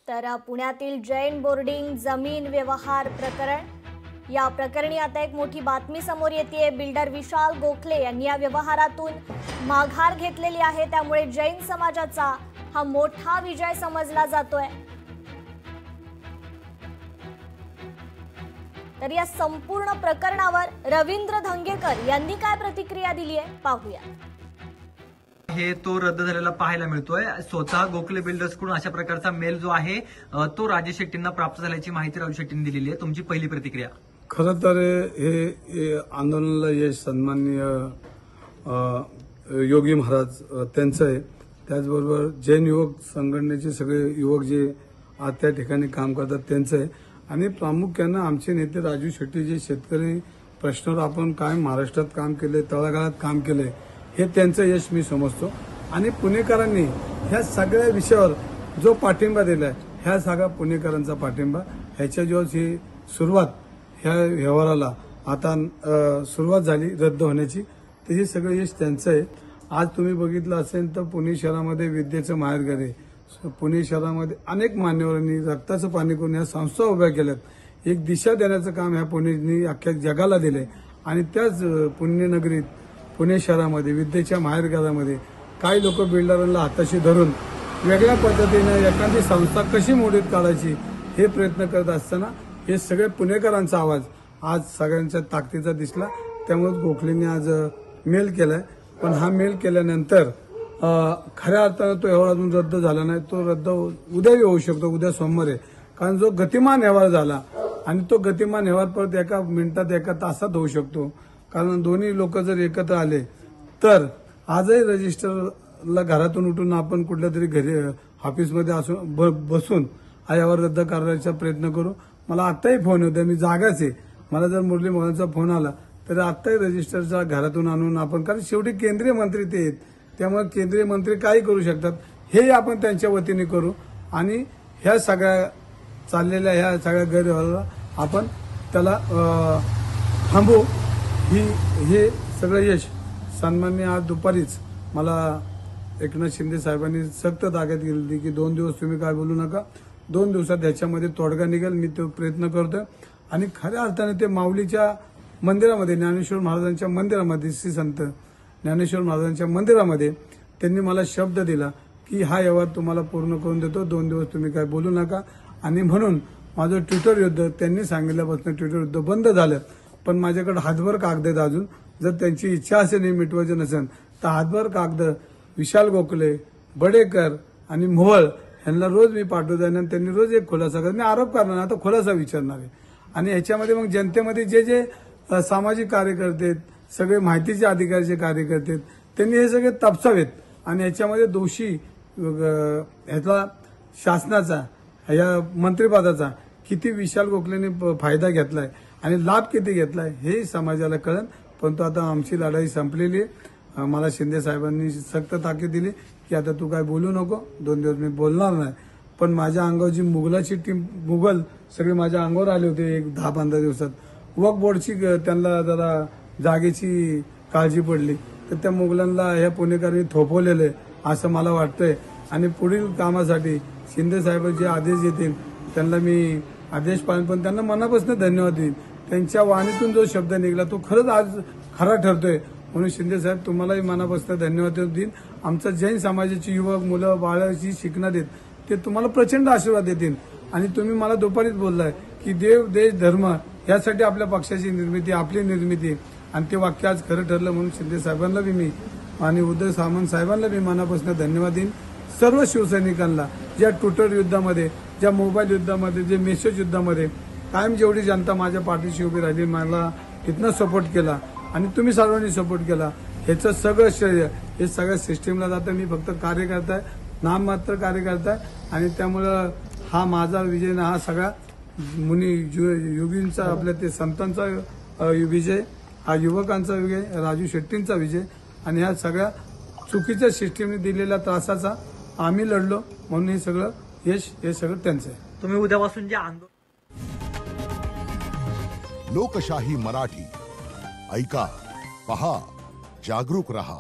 तर पुण्यातील जैन बोर्डिंग जमीन व्यवहार प्रकरण, या प्रकरणी आता एक मोठी बातमी समोर येते। बिल्डर विशाल गोखले यांनी या व्यवहारातून माघार घेतलेली आहे, त्यामुळे जैन समाजाचा हा मोठा विजय समजला जातोय। तर या संपूर्ण प्रकरणावर रवींद्र धंगेकर यांनी काय प्रतिक्रिया दिली आहे पाहूया। हे तो रद्द झालेला पाहायला मिळतोय। स्वतः गोखले बिल्डर्स कडून अशा प्रकारचा मेल जो आहे तो राजेश शेट्टींना प्राप्त झाल्याची माहिती राजू शेट्टींनी दिलेली आहे। तुमची पहिली प्रतिक्रिया? खरं तर हे आंदोलनाला यश सन्माननीय योगी महाराज त्यांचं आहे। त्याचबरोबर जैन युवक संघटनेचे सगळे युवक जे आज त्या ठिकाणी काम करतात त्यांचं आहे। आणि प्रामुख्यानं आमचे नेते राजू शेट्टी जे शेतकरी प्रश्नावर आपण काय महाराष्ट्रात काम केले, तळागाळात काम केले, हे त्यांचं यश मी समजतो। आणि पुणेकरांनी ह्या सगळ्या विषयावर जो पाठिंबा दिलाय, ह्या सगळ्या पुणेकरांचा पाठिंबा, ह्याच्या दिवस ही सुरुवात ह्या व्यवहाराला आता सुरुवात झाली रद्द होण्याची, तर हे सगळं यश त्यांचं आहे। आज तुम्ही बघितलं असेल तर पुणे शहरामध्ये विद्येचं माहेरघर आहे। पुणे शहरामध्ये अनेक मान्यवरांनी रक्ताचं पाणी करून ह्या संस्था उभ्या केल्यात। एक दिशा देण्याचं काम ह्या पुणेनी अख्ख्या जगाला दिलंय। आणि त्याच पुण्यनगरीत पुणे शहरामध्ये विद्येच्या माहेरघरामध्ये काही लोक बिल्डरांना हाताशी धरून वेगळ्या पद्धतीने एखादी संस्था कशी मोडीत काढायची हे प्रयत्न करत असताना हे सगळे पुणेकरांचा आवाज आज सगळ्यांच्या ताकदीचा दिसला। त्यामुळे गोखलेंनी आज मेल केलाय। पण हा मेल केल्यानंतर खऱ्या अर्थानं तो व्यवहार अजून रद्द झाला नाही। तो रद्द उद्याही होऊ शकतो, उद्या सोमवार आहे। कारण जो गतिमान व्यवहार झाला आणि तो गतिमान व्यवहार परत एका मिनिटात एका तासात होऊ शकतो। कारण दोन्ही लोक जर एकत्र आले तर आजही रजिस्टरला घरातून उठून आपण कुठल्या तरी घरी ऑफिसमध्ये बसून हा व्यवहार रद्द करायचा प्रयत्न करू। मला आत्ताही फोन होता, मी जागाच आहे। मला जर मुरली मोहनचा फोन आला तर आत्ताही रजिस्टरच्या घरातून आणून आपण, कारण शेवटी केंद्रीय मंत्री ते आहेत, त्यामुळे केंद्रीय मंत्री काही करू शकतात, हे आपण त्यांच्या वतीने करू। आणि ह्या सगळ्या चाललेल्या ह्या सगळ्या गैरव्यवहाराला आपण त्याला थांबवू। हे सगळं यश सन्माननीय आज दुपारीच मला एकनाथ शिंदे साहेबांनी सक्त ताकद दिली की 2 दिवस तुम्ही काय बोलू नका, 2 दिवसात ह्याच्यामध्ये तोडगा निघेल। मी तो प्रयत्न करतोय। आणि खऱ्या अर्थाने ते माऊलीच्या मंदिरामध्ये, ज्ञानेश्वर महाराजांच्या मंदिरामध्ये, श्री संत ज्ञानेश्वर महाराजांच्या मंदिरामध्ये त्यांनी मला शब्द दिला की हा व्यवहार तुम्हाला पूर्ण करून देतो, 2 दिवस तुम्ही काय बोलू नका। आणि म्हणून माझं ट्विटर युद्ध त्यांनी सांगितल्यापासून ट्विटर युद्ध बंद झालं। पण माझ्याकडे हातभर कागद आहेत अजून, जर त्यांची इच्छा असेल हे मिटवायचं नसेल तर हातभर कागद विशाल गोखले, बडेकर आणि मोहोळ यांना रोज मी पाठवत आहे। आणि त्यांनी रोज एक खुलासा करत, मी आरोप करणार आता खुलासा विचारणार आहे। आणि ह्याच्यामध्ये मग जनतेमध्ये जे सामाजिक कार्यकर्ते, सगळे माहितीचे अधिकारीचे कार्यकर्ते, त्यांनी हे सगळे तपासावेत। आणि ह्याच्यामध्ये दोषी ह्याचा शासनाचा, या मंत्रिपदाचा किती विशाल गोखलेने फायदा घेतलाय आणि लाभ किती घेतलाय हे समाजाला कळेल। परंतु आता आमची लढाई संपलेली आहे। मला शिंदे साहेबांनी सक्त ताकीद दिली की आता तू काय बोलू नको, 2 दिवस मी बोलणार नाही। पण माझ्या अंगावर जी मुघलाची टीम, मुघल सगळे माझ्या अंगावर आले होते एक 10-15 दिवसात। वक्फ बोर्डची त्यांना जरा जागेची काळजी पडली तर त्या मुघलांना ह्या पुणेकरांनी थोपवलेलं असं मला वाटतंय। आणि पुढील कामासाठी शिंदे साहेब जे आदेश देतील त्यांना मी आदेश पाळेन। पण त्यांना मनापासून धन्यवाद देईन। त्यांच्या वाणीतून जो शब्द निघाला तो खरंच आज खरा ठरतोय। म्हणून शिंदे साहेब तुम्हालाही मनापासून धन्यवाद देईन। आमचा जैन समाजाची युवक, मुलं, बाळं जी शिकणार आहेत ते तुम्हाला प्रचंड आशीर्वाद देतील। आणि तुम्ही मला दुपारीच बोललाय की देव, देश, धर्म यासाठी आपल्या पक्षाची निर्मिती, आपली निर्मिती, आणि ते वाक्य आज खरं ठरलं। म्हणून शिंदे साहेबांना बी मी आणि उद्धव सामंत साहेबांना बी मनापासून धन्यवाद देईन। सर्व शिवसैनिकांना ज्या ट्विटर युद्धामध्ये, ज्या मोबाईल युद्धामध्ये, जे मेसेज युद्धामध्ये कायम जेवढी जनता माझ्या पाठीशी उभी राहिली, मला इथनं सपोर्ट केला आणि तुम्ही सर्वांनी सपोर्ट केला, ह्याचं सगळं श्रेय हे सगळ्या सिस्टीमला जातं। मी फक्त कार्यकर्ता आहे, नाममात्र कार्यकर्ता आहे। आणि त्यामुळं हा माझा विजय ना, हा सगळा मुनी योगींचा, आपल्या ते संतांचा विजय, हा युवकांचा विजय, राजू शेट्टींचा विजय। आणि ह्या सगळ्या चुकीच्या सिस्टीमने दिलेल्या त्रासाचा आम्ही लढलो, म्हणून हे सगळं यश हे सगळं त्यांचं आहे। तुम्ही उद्यापासून जे आंदोलन लोकशाही मराठी ऐका, पहा, जागरूक रहा।